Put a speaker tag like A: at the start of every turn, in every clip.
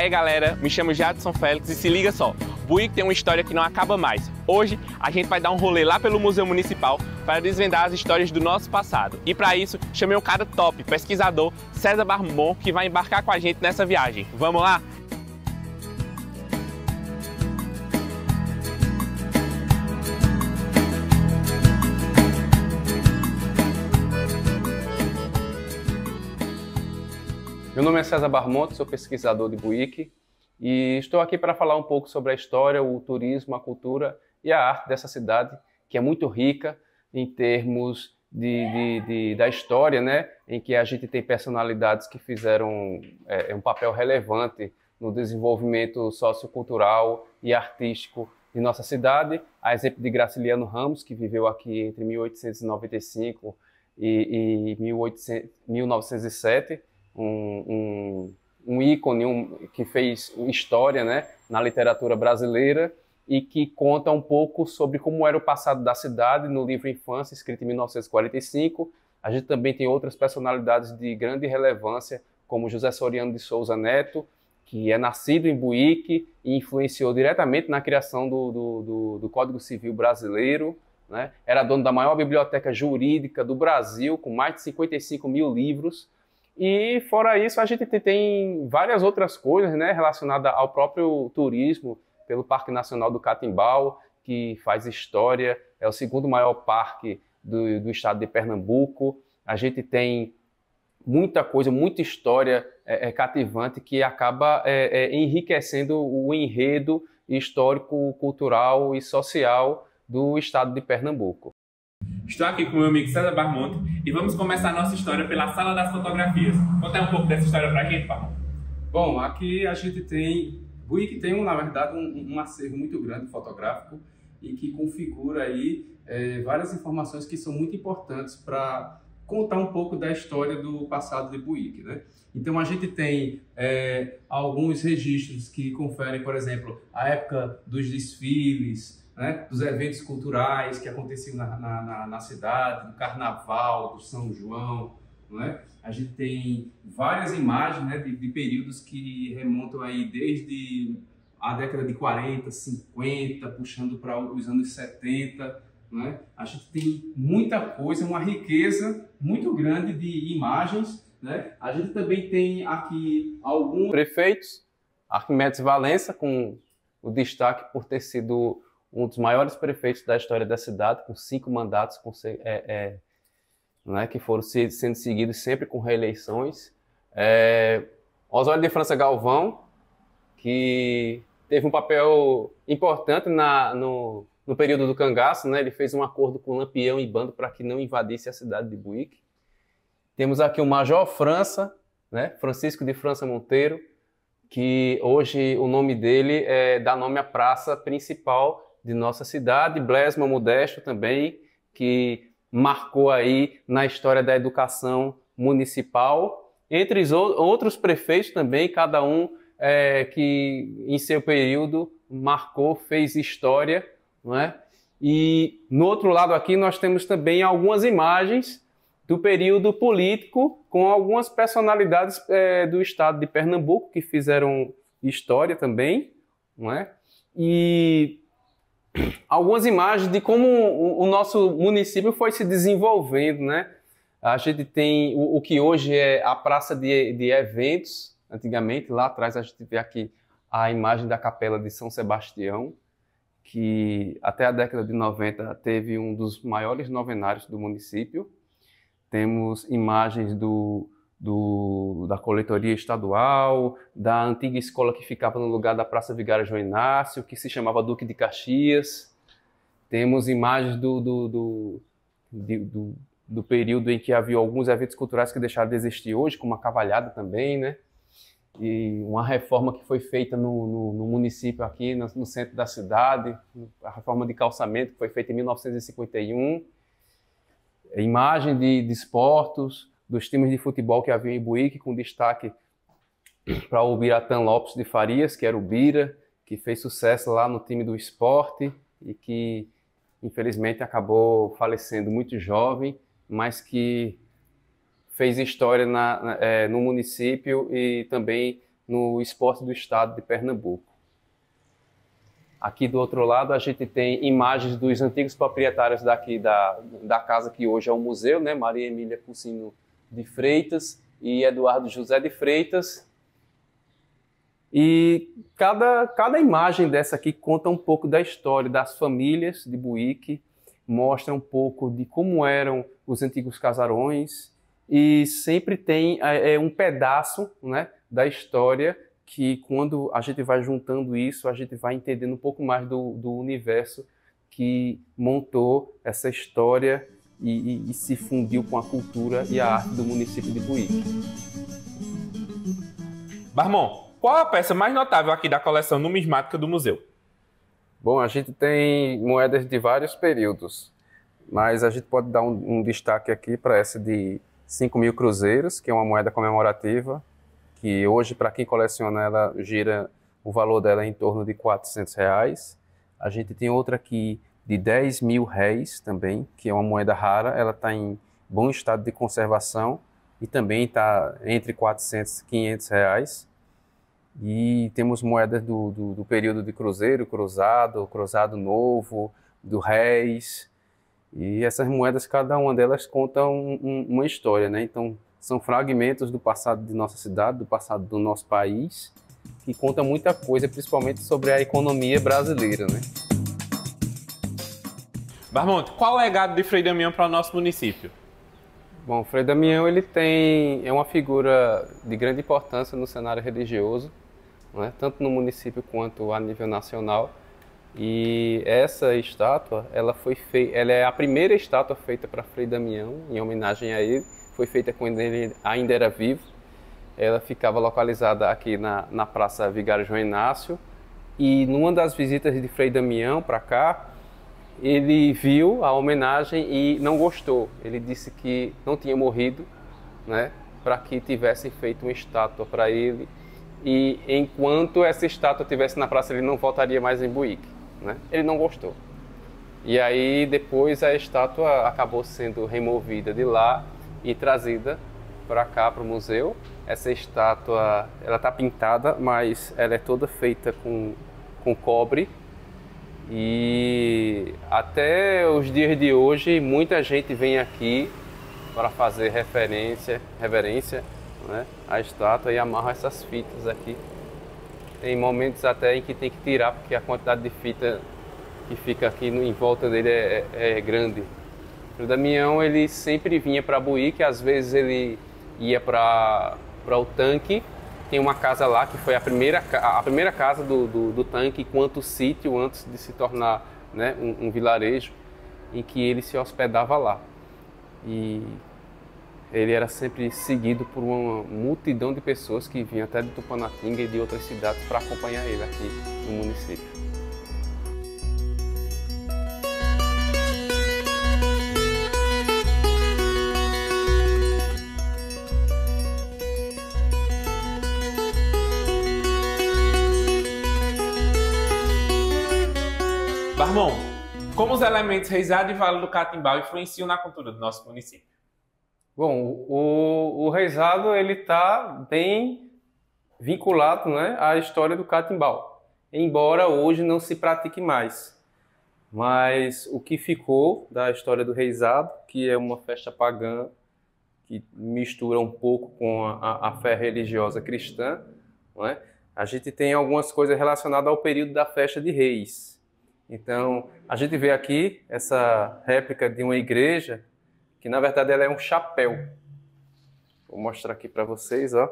A: aí galera, me chamo Jadson Félix e se liga só, Buíque tem uma história que não acaba mais. Hoje a gente vai dar um rolê lá pelo Museu Municipal para desvendar as histórias do nosso passado. E para isso, chamei um cara top, pesquisador, César Barmon, que vai embarcar com a gente nessa viagem. Vamos lá?
B: Meu nome é César Barmon, sou pesquisador de Buíque e estou aqui para falar um pouco sobre a história, o turismo, a cultura e a arte dessa cidade, que é muito rica em termos da história, né? Em que a gente tem personalidades que fizeram um papel relevante no desenvolvimento sociocultural e artístico de nossa cidade. A exemplo de Graciliano Ramos, que viveu aqui entre 1895 e 1907, um ícone que fez história, né, na literatura brasileira e que conta um pouco sobre como era o passado da cidade no livro Infância, escrito em 1945. A gente também tem outras personalidades de grande relevância, como José Soriano de Souza Neto, que é nascido em Buíque e influenciou diretamente na criação do Código Civil brasileiro, né? Era dono da maior biblioteca jurídica do Brasil, com mais de 55 mil livros. E fora isso, a gente tem várias outras coisas, né, relacionadas ao próprio turismo, pelo Parque Nacional do Catimbau, que faz história, é o segundo maior parque do estado de Pernambuco. A gente tem muita coisa, muita história cativante que acaba enriquecendo o enredo histórico, cultural e social do estado de Pernambuco.
A: Estou aqui com o meu amigo César Barmon e vamos começar a nossa história pela Sala das Fotografias. Conta um pouco dessa história pra gente, Barmon.
C: Bom, aqui a gente tem... Buíque tem, na verdade, um acervo muito grande fotográfico e que configura aí várias informações que são muito importantes para contar um pouco da história do passado de Buíque, né? Então a gente tem alguns registros que conferem, por exemplo, a época dos desfiles, né, dos eventos culturais que aconteciam na cidade, do Carnaval, do São João, não é? A gente tem várias imagens, né, de períodos que remontam aí desde a década de 40, 50, puxando para os anos 70, não é? A gente tem muita coisa, uma riqueza muito grande de imagens, né? A gente também tem aqui alguns
B: prefeitos, Arquimedes Valença, com o destaque por ter sido um dos maiores prefeitos da história da cidade, com 5 mandatos né, que foram sendo seguidos sempre com reeleições. Oswaldo de França Galvão, que teve um papel importante no período do cangaço, né? Ele fez um acordo com Lampião e Bando para que não invadisse a cidade de Buíque. Temos aqui o Major França, né? Francisco de França Monteiro, que hoje o nome dele dá nome à praça principal de nossa cidade. Blesma Modesto também, que marcou aí na história da educação municipal, entre outros prefeitos também, cada um que em seu período marcou, fez história, não é? E no outro lado aqui nós temos também algumas imagens do período político com algumas personalidades do estado de Pernambuco que fizeram história também, não é? E algumas imagens de como o nosso município foi se desenvolvendo, né? A gente tem o que hoje é a praça de eventos. Antigamente, lá atrás, a gente vê aqui a imagem da Capela de São Sebastião, que até a década de 90 teve um dos maiores novenários do município. Temos imagens da coletoria estadual, da antiga escola que ficava no lugar da Praça Vigário João Inácio, que se chamava Duque de Caxias. Temos imagens do período em que havia alguns eventos culturais que deixaram de existir hoje, como a Cavalhada também, né? E uma reforma que foi feita no município aqui, no centro da cidade, a reforma de calçamento que foi feita em 1951. Imagem de esportes, dos times de futebol que havia em Buíque, com destaque para o Biratã Lopes de Farias, que era o Bira, que fez sucesso lá no time do esporte e que, infelizmente, acabou falecendo muito jovem, mas que fez história no município e também no esporte do estado de Pernambuco. Aqui do outro lado a gente tem imagens dos antigos proprietários daqui da casa que hoje é um museu, né? Maria Emília Cursino de Freitas e Eduardo José de Freitas. E cada imagem dessa aqui conta um pouco da história das famílias de Buíque, mostra um pouco de como eram os antigos casarões e sempre tem um pedaço, né, da história que quando a gente vai juntando isso, a gente vai entendendo um pouco mais do universo que montou essa história e se fundiu com a cultura e a arte do município de Buíque.
A: Barmon, qual a peça mais notável aqui da coleção numismática do museu?
B: Bom, a gente tem moedas de vários períodos, mas a gente pode dar um destaque aqui para essa de 5.000 cruzeiros, que é uma moeda comemorativa, que hoje, para quem coleciona, ela gira o valor dela em torno de R$400. A gente tem outra aqui de 10.000 réis também, que é uma moeda rara, ela está em bom estado de conservação e também está entre R$400 e R$500. E temos moedas do período de cruzeiro, cruzado novo, do réis. E essas moedas, cada uma delas conta uma história, né? Então, são fragmentos do passado de nossa cidade, do passado do nosso país, que conta muita coisa, principalmente sobre a economia brasileira, né?
A: Barmonte, qual o legado de Frei Damião para o nosso município?
B: Bom, Frei Damião é uma figura de grande importância no cenário religioso, né? Tanto no município quanto a nível nacional. E essa estátua, ela é a primeira estátua feita para Frei Damião, em homenagem a ele. Foi feita quando ele ainda era vivo. Ela ficava localizada aqui na Praça Vigário João Inácio. E numa das visitas de Frei Damião para cá, ele viu a homenagem e não gostou. Ele disse que não tinha morrido, né, para que tivessem feito uma estátua para ele. E enquanto essa estátua estivesse na praça, ele não voltaria mais em Buíque, né? Ele não gostou. E aí depois a estátua acabou sendo removida de lá e trazida para cá, para o museu. Essa estátua, ela está pintada, mas ela é toda feita com cobre. E até os dias de hoje, muita gente vem aqui para fazer reverência, né, à estátua e amarra essas fitas aqui. Tem momentos até em que tem que tirar, porque a quantidade de fita que fica aqui em volta dele é grande. O Damião, ele sempre vinha para Buíque, às vezes ele ia para o tanque. Tem uma casa lá que foi a primeira casa do tanque enquanto sítio, antes de se tornar, né, um vilarejo, em que ele se hospedava lá. E ele era sempre seguido por uma multidão de pessoas que vinham até de Tupanatinga e de outras cidades para acompanhar ele aqui no município.
A: Barmon, como os elementos reisado e vale do catimbau influenciam na cultura do nosso município?
B: Bom, o reisado ele está bem vinculado, né, à história do catimbau, embora hoje não se pratique mais. Mas o que ficou da história do reisado, que é uma festa pagã que mistura um pouco com a fé religiosa cristã, não é? A gente tem algumas coisas relacionadas ao período da festa de reis. Então, a gente vê aqui essa réplica de uma igreja, que na verdade ela é um chapéu. Vou mostrar aqui para vocês, ó.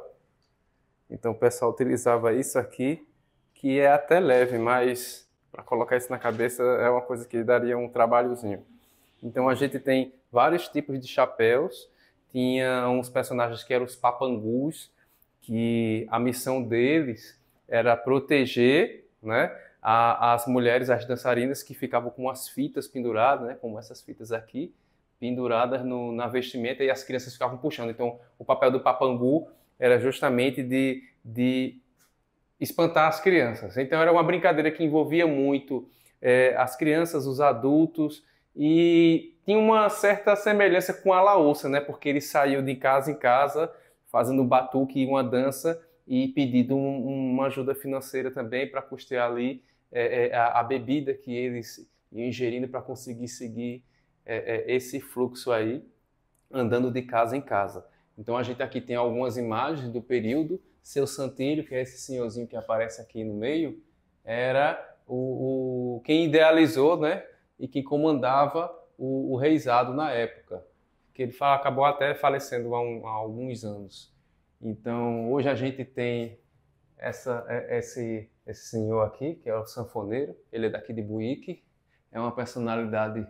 B: Então o pessoal utilizava isso aqui, que é até leve, mas para colocar isso na cabeça é uma coisa que daria um trabalhozinho. Então a gente tem vários tipos de chapéus. Tinha uns personagens que eram os papangus, que a missão deles era proteger, né, as mulheres, as dançarinas que ficavam com as fitas penduradas, né, como essas fitas aqui, penduradas na vestimenta, e as crianças ficavam puxando. Então, o papel do papangu era justamente de espantar as crianças. Então, era uma brincadeira que envolvia muito as crianças, os adultos, e tinha uma certa semelhança com a laúça, né? Porque eles saíam de casa em casa, fazendo batuque e uma dança, e pedido uma ajuda financeira também para custear ali a bebida que eles iam ingerindo para conseguir seguir esse fluxo aí, andando de casa em casa. Então a gente aqui tem algumas imagens do período. Seu Santilho, que é esse senhorzinho que aparece aqui no meio, era quem idealizou, né, e que comandava o reisado na época, que ele acabou até falecendo há alguns anos. Então hoje a gente tem esse senhor aqui, que é o sanfoneiro. Ele é daqui de Buíque, é uma personalidade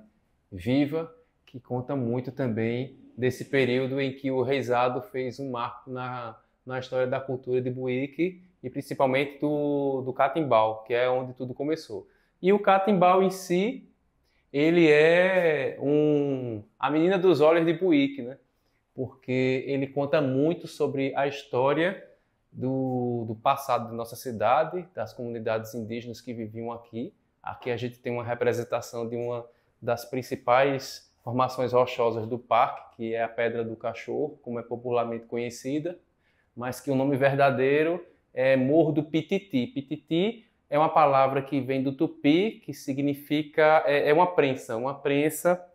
B: viva que conta muito também desse período em que o reisado fez um marco na história da cultura de Buíque e principalmente do catimbau, que é onde tudo começou. E o catimbau em si, ele é a menina dos olhos de Buíque, né? Porque ele conta muito sobre a história do passado da nossa cidade, das comunidades indígenas que viviam aqui. Aqui a gente tem uma representação de uma das principais formações rochosas do parque, que é a Pedra do Cachorro, como é popularmente conhecida, mas que o nome verdadeiro é Morro do Pititi. Pititi é uma palavra que vem do tupi, que significa uma prensa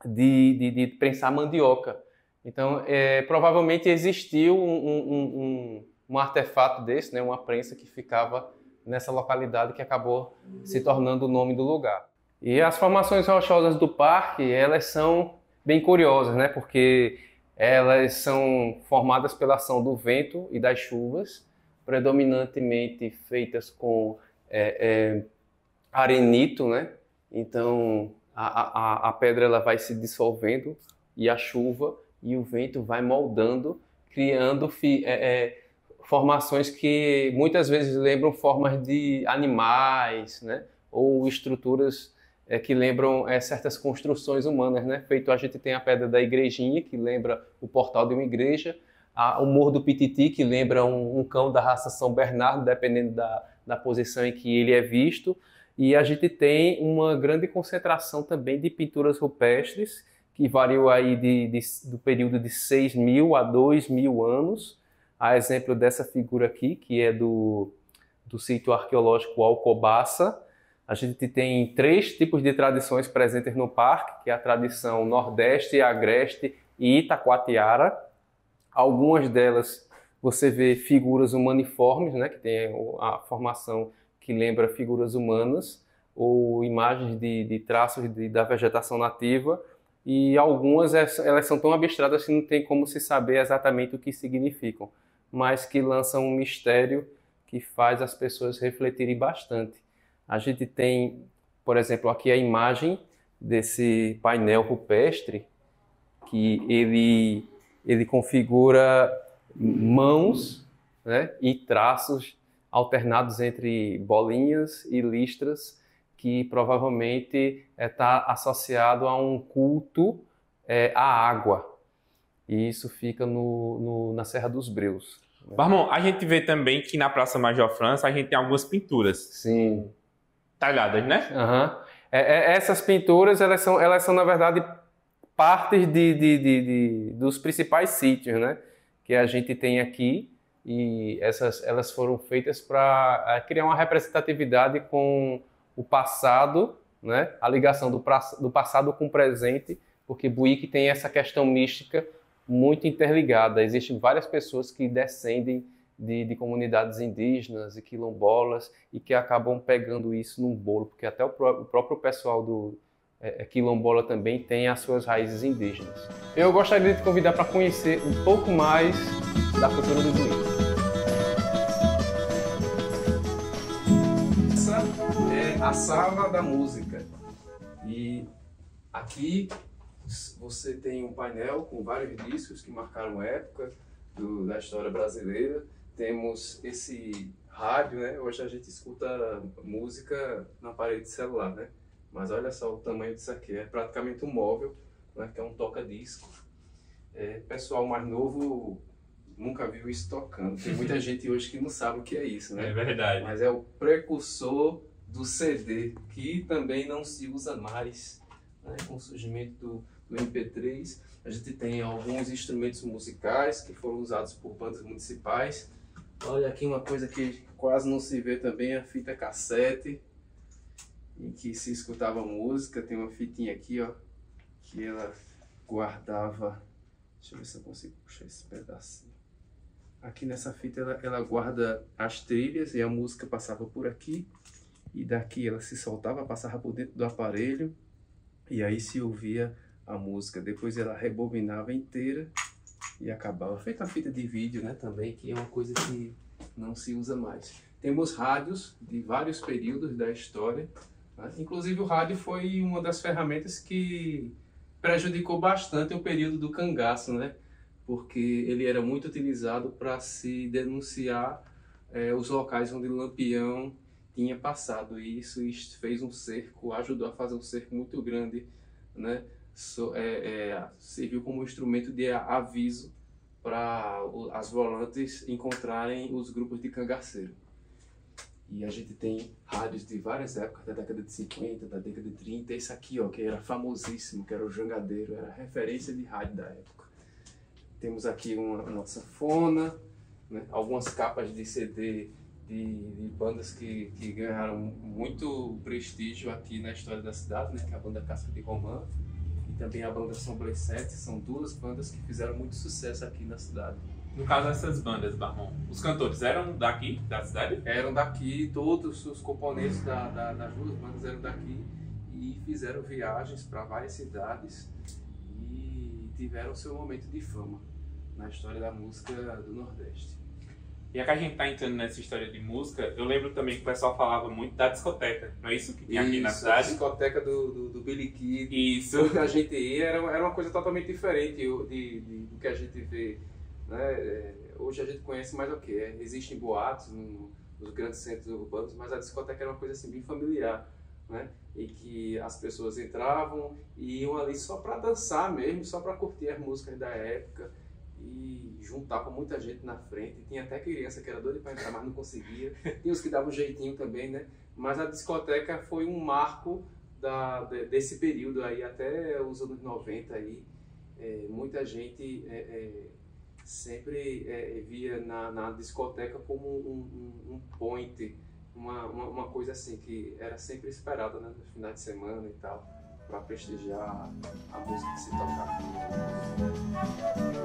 B: de prensar mandioca. Então, provavelmente existiu um artefato desse, né, uma prensa que ficava nessa localidade que acabou se tornando o nome do lugar. E as formações rochosas do parque, elas são bem curiosas, né, porque elas são formadas pela ação do vento e das chuvas, predominantemente feitas com arenito, né? Então a pedra ela vai se dissolvendo e a chuva e o vento vai moldando, criando formações que muitas vezes lembram formas de animais, né? Ou estruturas que lembram certas construções humanas, né? Feito, a gente tem a pedra da igrejinha, que lembra o portal de uma igreja, o Morro do Pititi, que lembra um cão da raça São Bernardo, dependendo da posição em que ele é visto, e a gente tem uma grande concentração também de pinturas rupestres, que variou aí do período de 6.000 a 2.000 anos, a exemplo dessa figura aqui, que é do sítio arqueológico Alcobaça. A gente tem 3 tipos de tradições presentes no parque, que é a tradição Nordeste, Agreste e Itacoatiara. Algumas delas você vê figuras humaniformes, né, que tem a formação que lembra figuras humanas, ou imagens de traços da vegetação nativa, e algumas elas são tão abstratas que não tem como se saber exatamente o que significam, mas que lançam um mistério que faz as pessoas refletirem bastante. A gente tem, por exemplo, aqui a imagem desse painel rupestre, que ele configura mãos, né, e traços alternados entre bolinhas e listras, que provavelmente está associado a um culto à água. E isso fica na Serra dos Breus.
A: Barmon, a gente vê também que na Praça Major França a gente tem algumas pinturas.
B: Sim.
A: Talhadas, né?
B: Uhum. Essas pinturas, elas são na verdade, partes dos principais sítios, né, que a gente tem aqui, e elas foram feitas para criar uma representatividade com o passado, né, a ligação do passado com o presente, porque Buíque tem essa questão mística muito interligada. Existem várias pessoas que descendem de comunidades indígenas e quilombolas e que acabam pegando isso num bolo, porque até o próprio pessoal do quilombola também tem as suas raízes indígenas. Eu gostaria de te convidar para conhecer um pouco mais da cultura do Buíque.
C: Essa é a sala da música, e aqui você tem um painel com vários discos que marcaram a época da história brasileira. Temos esse rádio, né? Hoje a gente escuta música na parede celular, né? Mas olha só o tamanho disso aqui, é praticamente um móvel, né? Que é um toca-disco. Pessoal mais novo nunca viu isso tocando. Tem muita gente hoje que não sabe o que é isso, né?
A: É verdade.
C: Mas é o precursor do CD, que também não se usa mais, né? Com o surgimento do MP3, a gente tem alguns instrumentos musicais que foram usados por bandas municipais, Olha aqui uma coisa que quase não se vê também, a fita cassete, em que se escutava música. Tem uma fitinha aqui, ó, que ela guardava... Deixa eu ver se eu consigo puxar esse pedacinho. Aqui nessa fita ela guarda as trilhas e a música passava por aqui. E daqui ela se soltava, passava por dentro do aparelho. E aí se ouvia a música. Depois ela rebobinava inteira e acabava. Feita a fita de vídeo, né, também, que é uma coisa que não se usa mais. Temos rádios de vários períodos da história, né? Inclusive o rádio foi uma das ferramentas que prejudicou bastante o período do cangaço, né? Porque ele era muito utilizado para se denunciar os locais onde o Lampião tinha passado. E isso fez um cerco, ajudou a fazer um cerco muito grande, né? Serviu como instrumento de aviso para as volantes encontrarem os grupos de cangaceiro. E a gente tem rádios de várias épocas, da década de 50, da década de 30. Esse aqui, ó, que era famosíssimo, que era o Jangadeiro, era referência de rádio da época. Temos aqui uma sanfona, né? Algumas capas de CD de bandas que ganharam muito prestígio aqui na história da cidade, né? Que é a banda Casca de Romã e também a banda Sombre 7. São duas bandas que fizeram muito sucesso aqui na cidade.
A: No caso dessas bandas, Barmon, os cantores eram daqui, da cidade?
C: Eram daqui, todos os componentes das duas bandas eram daqui e fizeram viagens para várias cidades e tiveram seu momento de fama na história da música do Nordeste.
A: E a que a gente tá entrando nessa história de música, eu lembro também que o pessoal falava muito da discoteca, não é isso que tinha aqui na cidade?
C: A discoteca do Billy Kid.
A: Isso.
C: Que a gente ia, era uma coisa totalmente diferente do que a gente vê, né? Hoje a gente conhece mais o que? Existem boatos nos grandes centros urbanos, mas a discoteca era uma coisa assim bem familiar, né? E que as pessoas entravam e iam ali só para dançar mesmo, só para curtir as músicas da época. E juntava muita gente na frente. Tinha até criança que era doida para entrar, mas não conseguia. Tinha os que davam um jeitinho também, né? Mas a discoteca foi um marco desse período aí, até os anos 90 aí. Muita gente sempre via na discoteca como um point, uma coisa assim que era sempre esperada, né? No final de semana e tal, para prestigiar a música que se tocava.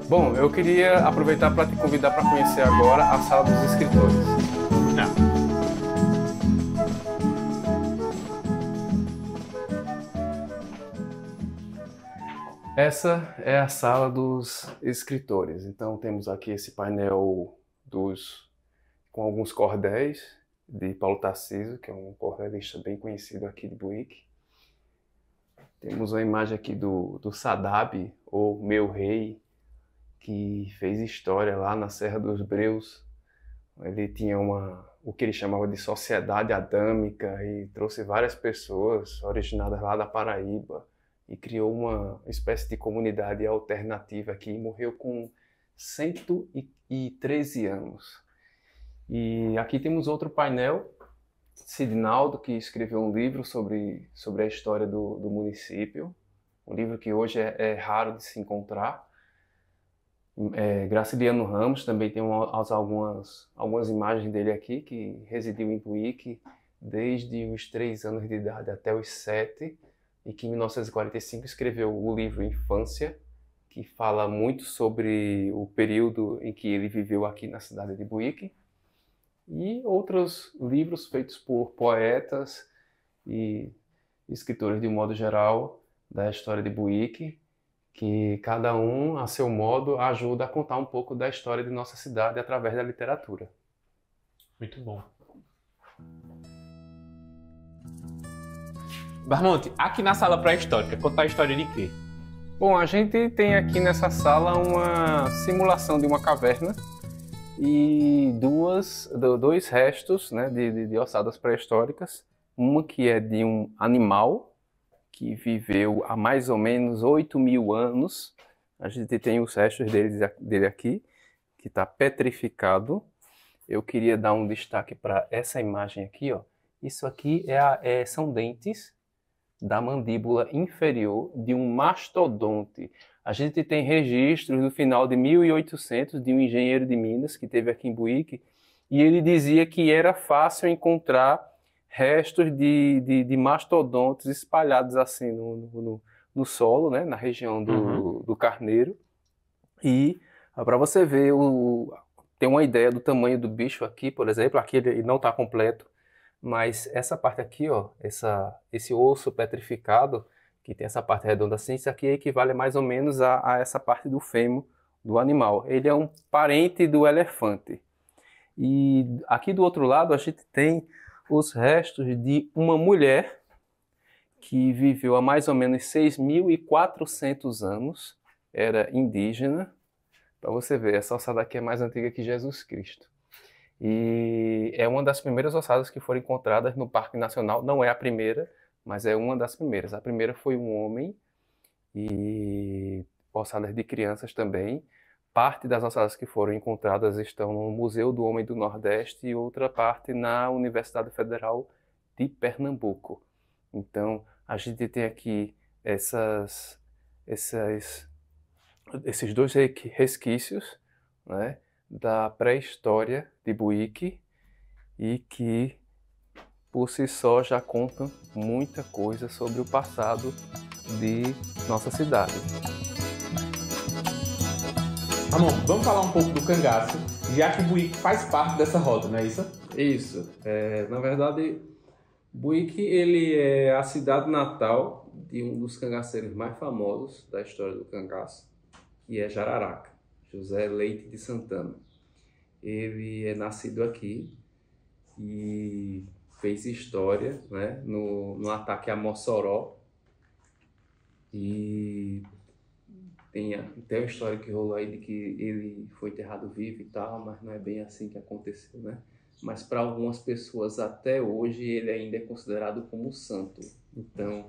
B: Bom, eu queria aproveitar para te convidar para conhecer agora a Sala dos Escritores. Essa é a Sala dos Escritores. Então temos aqui esse painel com alguns cordéis de Paulo Tarcísio, que é um cordelista bem conhecido aqui de Buíque. Temos uma imagem aqui do Sadab, ou Meu Rei, que fez história lá na Serra dos Breus. Ele tinha o que ele chamava de sociedade adâmica e trouxe várias pessoas originadas lá da Paraíba e criou uma espécie de comunidade alternativa aqui e morreu com 113 anos. E aqui temos outro painel, Sidnaldo, que escreveu um livro sobre a história do município, um livro que hoje é raro de se encontrar. Graciliano Ramos também tem algumas imagens dele aqui, que residiu em Buíque desde os 3 anos de idade até os 7, e que em 1945 escreveu o livro Infância, que fala muito sobre o período em que ele viveu aqui na cidade de Buíque, e outros livros feitos por poetas e escritores de um modo geral da história de Buíque, que cada um, a seu modo, ajuda a contar um pouco da história de nossa cidade através da literatura.
A: Muito bom. Barmonte, aqui na sala pré-histórica, contar a história de quê?
B: Bom, a gente tem aqui nessa sala uma simulação de uma caverna e dois restos, né, de ossadas pré-históricas. Uma que é de um animal que viveu há mais ou menos 8.000 anos. A gente tem os restos dele aqui, que está petrificado. Eu queria dar um destaque para essa imagem aqui, ó. Isso aqui são dentes da mandíbula inferior de um mastodonte. A gente tem registros do final de 1800 de um engenheiro de Minas que esteve aqui em Buíque e ele dizia que era fácil encontrar restos de mastodontes espalhados assim no solo, né, na região do Carneiro. E para você ver, tem uma ideia do tamanho do bicho aqui, por exemplo, aqui ele não está completo, mas essa parte aqui, ó, esse osso petrificado, que tem essa parte redonda assim, isso aqui equivale mais ou menos a essa parte do fêmur do animal. Ele é um parente do elefante. E aqui do outro lado a gente tem os restos de uma mulher que viveu há mais ou menos 6.400 anos, era indígena. Para você ver, essa ossada aqui é mais antiga que Jesus Cristo. E é uma das primeiras ossadas que foram encontradas no Parque Nacional. Não é a primeira, mas é uma das primeiras. A primeira foi um homem e ossadas de crianças também. Parte das ossadas que foram encontradas estão no Museu do Homem do Nordeste e outra parte na Universidade Federal de Pernambuco. Então, a gente tem aqui esses dois resquícios, né, da pré-história de Buíque e que, por si só, já contam muita coisa sobre o passado de nossa cidade.
A: Ramon, vamos falar um pouco do cangaço, já que Buíque faz parte dessa rota, não é isso?
C: Isso. Na verdade, Buíque ele é a cidade natal de um dos cangaceiros mais famosos da história do cangaço, que é Jararaca, José Leite de Santana. Ele é nascido aqui e fez história, né, no ataque a Mossoró. E tem até uma história que rolou aí de que ele foi enterrado vivo e tal, mas não é bem assim que aconteceu, né? Mas para algumas pessoas até hoje ele ainda é considerado como santo. Então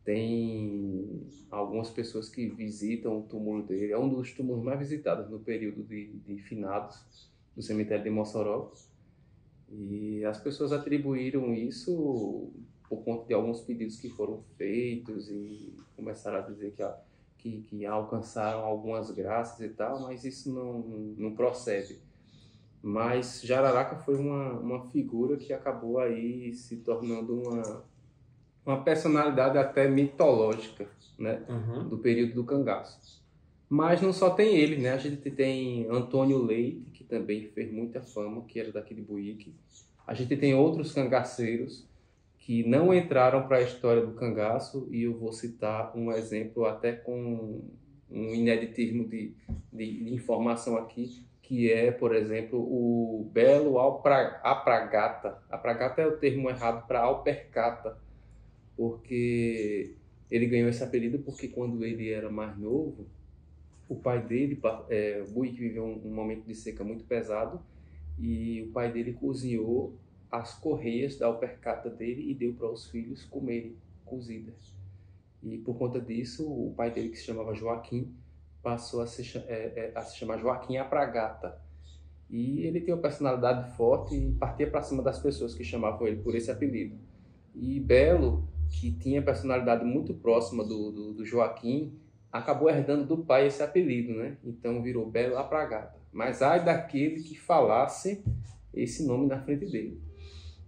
C: tem algumas pessoas que visitam o túmulo dele. É um dos túmulos mais visitados no período de finados do cemitério de Mossoró. E as pessoas atribuíram isso por conta de alguns pedidos que foram feitos e começaram a dizer que alcançaram algumas graças e tal, mas isso não procede. Mas Jararaca foi uma figura que acabou aí se tornando uma personalidade até mitológica, né, do período do cangaço. Mas não só tem ele, né? A gente tem Antônio Leite, que também fez muita fama, que era daqui de Buíque. A gente tem outros cangaceiros que não entraram para a história do cangaço, e eu vou citar um exemplo até com um ineditismo de informação aqui, que é, por exemplo, o Belo Apragata. Apragata é o termo errado para Alpercata, porque ele ganhou esse apelido porque quando ele era mais novo, o pai dele, Buíque viveu um momento de seca muito pesado, e o pai dele cozinhou as correias da alpercata dele e deu para os filhos comerem cozidas. E por conta disso, o pai dele, que se chamava Joaquim, passou a se chamar Joaquim Apragata. E ele tinha uma personalidade forte e partia para cima das pessoas que chamavam ele por esse apelido. E Belo, que tinha personalidade muito próxima do Joaquim, acabou herdando do pai esse apelido, né? Então virou Belo Apragata. Mas ai daquele que falasse esse nome na frente dele.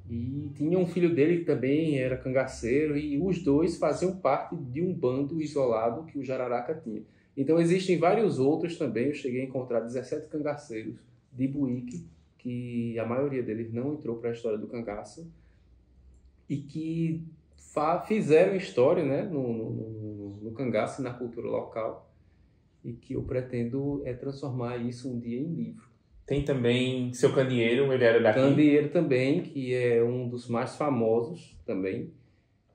C: E tinha um filho dele que também era cangaceiro, e os dois faziam parte de um bando isolado que o Jararaca tinha. Então existem vários outros também. Eu cheguei a encontrar 17 cangaceiros de Buíque, que a maioria deles não entrou para a história do cangaço, e que fizeram história, né, no cangaço e na cultura local, e que eu pretendo transformar isso um dia em livro.
A: Tem também Seu Candeeiro, ele era daqui?
C: Candeeiro também, que é um dos mais famosos também,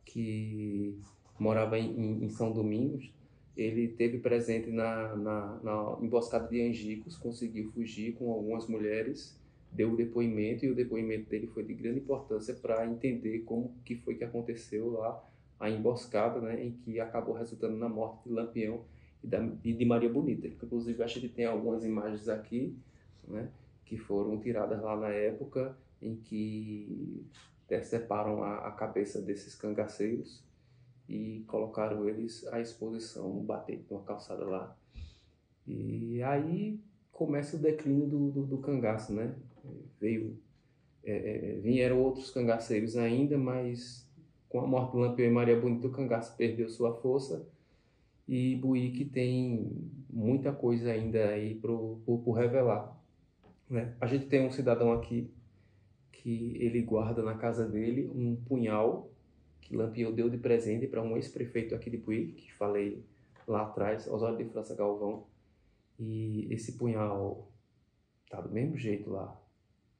C: que morava em São Domingos. Ele teve presente na emboscada de Angicos, conseguiu fugir com algumas mulheres, deu o depoimento, e o depoimento dele foi de grande importância para entender como que foi que aconteceu lá a emboscada, né, em que acabou resultando na morte de Lampião e de Maria Bonita. Inclusive, acho que tem algumas imagens aqui, né, que foram tiradas lá na época, em que deceparam a cabeça desses cangaceiros e colocaram eles à exposição no batente, numa calçada lá. E aí começa o declínio do cangaço, né?
D: Vieram outros cangaceiros ainda, mas com a morte do Lampião e Maria Bonita, o cangaço perdeu sua força e Buíque tem muita coisa ainda aí por revelar, né? A gente tem um cidadão aqui que ele guarda na casa dele um punhal que Lampião deu de presente para um ex-prefeito aqui de Buíque, que falei lá atrás, Osório de França Galvão, e esse punhal tá do mesmo jeito lá,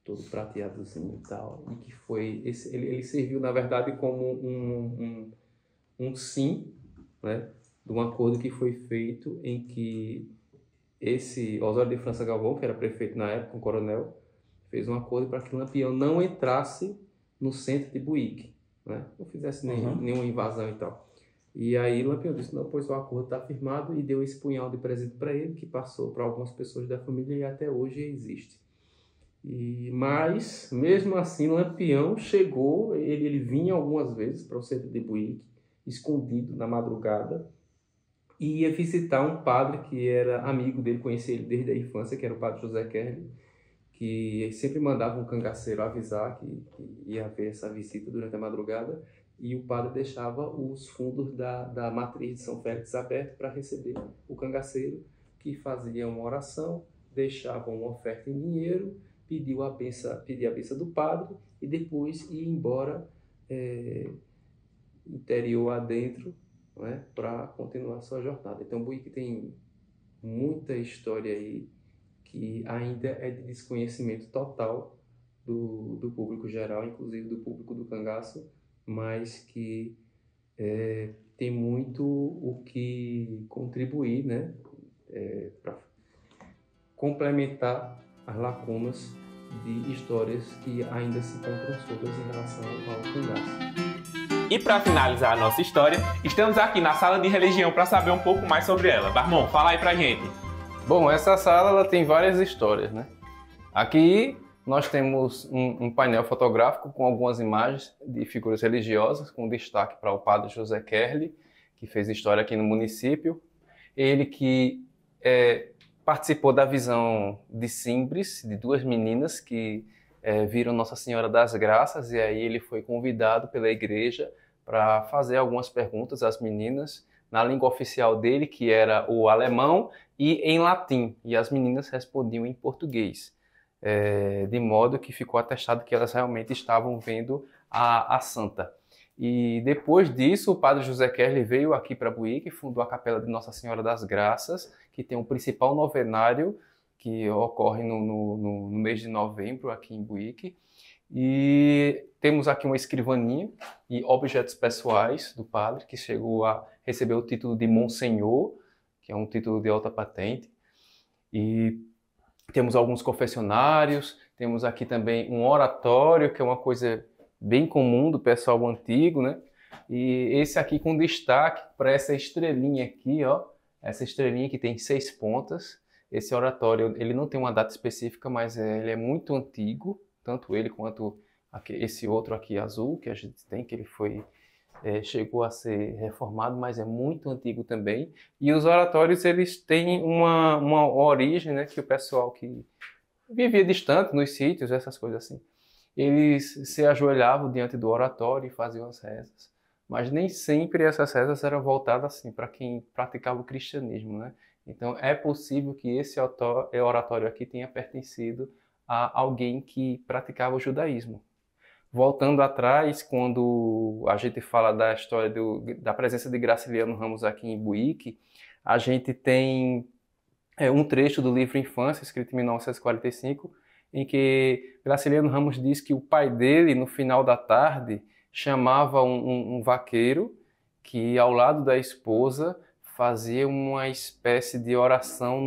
D: todo prateadozinho e tal, e que foi, ele serviu na verdade como um sim, né, de um acordo que foi feito em que esse Osório de França Galvão, que era prefeito na época, um coronel, fez um acordo para que Lampião não entrasse no centro de Buíque, né, não fizesse nenhuma invasão e tal. E aí Lampião disse, não, pois o acordo está firmado, e deu esse punhal de presente para ele, que passou para algumas pessoas da família e até hoje existe. Mas, mesmo assim, Lampião chegou, ele vinha algumas vezes para o centro de Buíque, escondido na madrugada, e ia visitar um padre que era amigo dele, conhecia ele desde a infância, que era o padre José Kerley, que sempre mandava um cangaceiro avisar que ia haver essa visita durante a madrugada, e o padre deixava os fundos da matriz de São Félix abertos para receber o cangaceiro, que fazia uma oração, deixava uma oferta em dinheiro, pedia a benção do padre e depois ia embora interior adentro, né, para continuar a sua jornada. Então, Buíque tem muita história aí que ainda é de desconhecimento total do público geral, inclusive do público do cangaço, mas que tem muito o que contribuir, né, para complementar as lacunas de histórias que ainda se encontram soltas em relação ao cangaço.
A: E para finalizar a nossa história, estamos aqui na sala de religião para saber um pouco mais sobre ela. Barmon, fala aí pra gente.
B: Bom, essa sala ela tem várias histórias, né? Aqui nós temos um painel fotográfico com algumas imagens de figuras religiosas, com destaque para o padre José Kerley, que fez história aqui no município. Ele que participou da visão de Simbres, de duas meninas que viram Nossa Senhora das Graças, e aí ele foi convidado pela igreja para fazer algumas perguntas às meninas na língua oficial dele, que era o alemão, e em latim, e as meninas respondiam em português, de modo que ficou atestado que elas realmente estavam vendo a santa. E depois disso, o padre José Kerley veio aqui para Buíque e fundou a Capela de Nossa Senhora das Graças, que tem o principal novenário que ocorre no mês de novembro aqui em Buíque. E temos aqui uma escrivaninha e objetos pessoais do padre, que chegou a receber o título de Monsenhor, que é um título de alta patente. E temos alguns confessionários, temos aqui também um oratório, que é uma coisa bem comum do pessoal antigo, né? E esse aqui com destaque para essa estrelinha aqui, ó, essa estrelinha que tem 6 pontas. Esse oratório, ele não tem uma data específica, mas ele é muito antigo, tanto ele quanto esse outro aqui azul que a gente tem, que ele chegou a ser reformado, mas é muito antigo também. E os oratórios, eles têm uma origem, né, que o pessoal que vivia distante, nos sítios, essas coisas assim, eles se ajoelhavam diante do oratório e faziam as rezas. Mas nem sempre essas rezas eram voltadas assim para quem praticava o cristianismo, né? Então é possível que esse oratório aqui tenha pertencido a alguém que praticava o judaísmo. Voltando atrás, quando a gente fala da história da presença de Graciliano Ramos aqui em Buíque, a gente tem um trecho do livro Infância, escrito em 1945, em que Graciliano Ramos diz que o pai dele, no final da tarde, chamava um vaqueiro que, ao lado da esposa, fazia uma espécie de oração,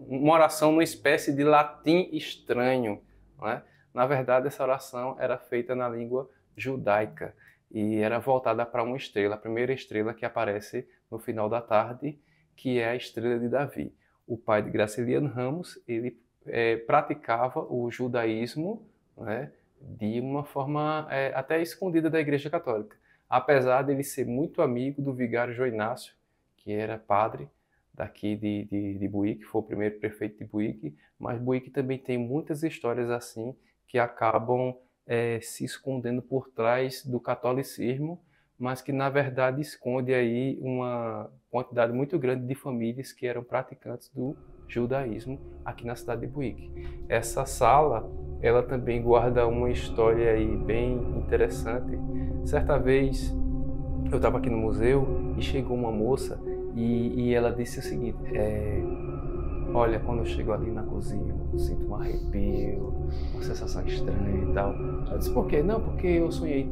B: uma oração numa espécie de latim estranho, não é? Na verdade, essa oração era feita na língua judaica e era voltada para uma estrela, a primeira estrela que aparece no final da tarde, que é a estrela de Davi. O pai de Graciliano Ramos, ele praticava o judaísmo, né, de uma forma até escondida da Igreja Católica, apesar de ele ser muito amigo do vigário João Inácio, que era padre daqui de Buíque, foi o primeiro prefeito de Buíque, mas Buíque também tem muitas histórias assim que acabam se escondendo por trás do catolicismo, mas que na verdade esconde aí uma quantidade muito grande de famílias que eram praticantes do judaísmo aqui na cidade de Buíque. Essa sala, ela também guarda uma história aí bem interessante. Certa vez eu estava aqui no museu e chegou uma moça e ela disse o seguinte: olha, quando eu chego ali na cozinha, eu sinto um arrepio, uma sensação estranha e tal. Eu disse: por quê? Não, porque eu sonhei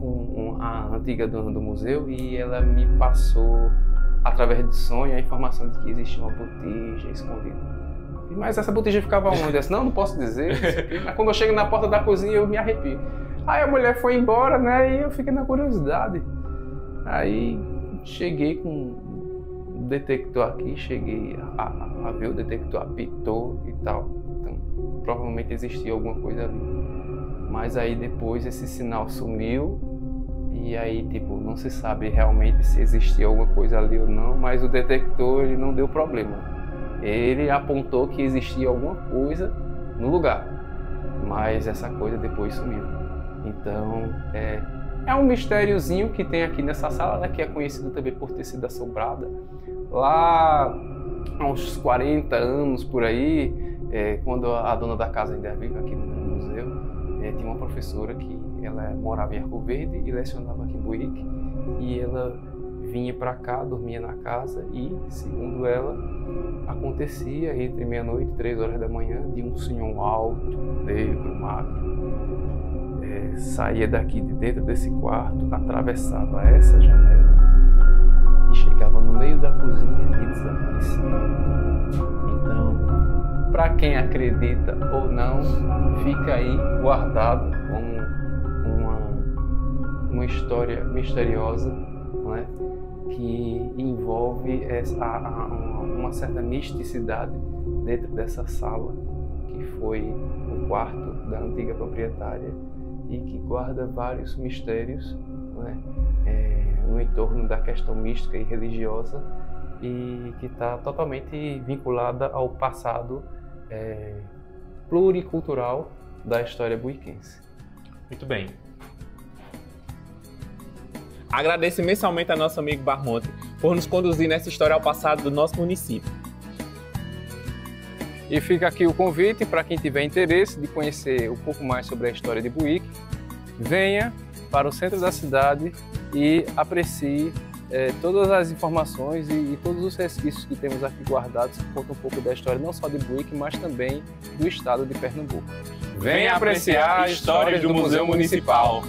B: com a antiga dona do museu e ela me passou, através de sonho, a informação de que existia uma botija escondida. Mas essa botija ficava onde? Eu disse: não posso dizer. Mas quando eu chego na porta da cozinha, eu me arrepio. Aí a mulher foi embora, né? E eu fiquei na curiosidade. Aí cheguei com o detector aqui, cheguei a ver, o detector apitou e tal. Então, provavelmente existia alguma coisa ali. Mas aí depois esse sinal sumiu e aí, tipo, não se sabe realmente se existia alguma coisa ali ou não, mas o detector, ele não deu problema. Ele apontou que existia alguma coisa no lugar, mas essa coisa depois sumiu. Então, é um mistériozinho que tem aqui nessa sala, né, que é conhecido também por ter sido assombrada. Lá, há uns 40 anos por aí, quando a dona da casa ainda vive aqui no museu, tinha uma professora que ela morava em Arco Verde e lecionava aqui em Buíque, e ela vinha para cá, dormia na casa e, segundo ela, acontecia entre meia-noite e 3 horas da manhã de um senhor alto, negro, magro, saía daqui de dentro desse quarto, atravessava essa janela e chegava no meio da cozinha e desaparecia. Então, para quem acredita ou não, fica aí guardado como uma história misteriosa, não é? Que envolve uma certa misticidade dentro dessa sala, que foi o quarto da antiga proprietária e que guarda vários mistérios, né, no entorno da questão mística e religiosa, e que está totalmente vinculada ao passado pluricultural da história buiquense.
A: Muito bem. Agradeço imensamente a nosso amigo Barmonte por nos conduzir nessa história ao passado do nosso município.
B: E fica aqui o convite para quem tiver interesse de conhecer um pouco mais sobre a história de Buíque, venha para o centro da cidade e aprecie todas as informações e todos os resquícios que temos aqui guardados, que contam um pouco da história não só de Buíque, mas também do estado de Pernambuco.
A: Venha apreciar histórias do Museu Municipal.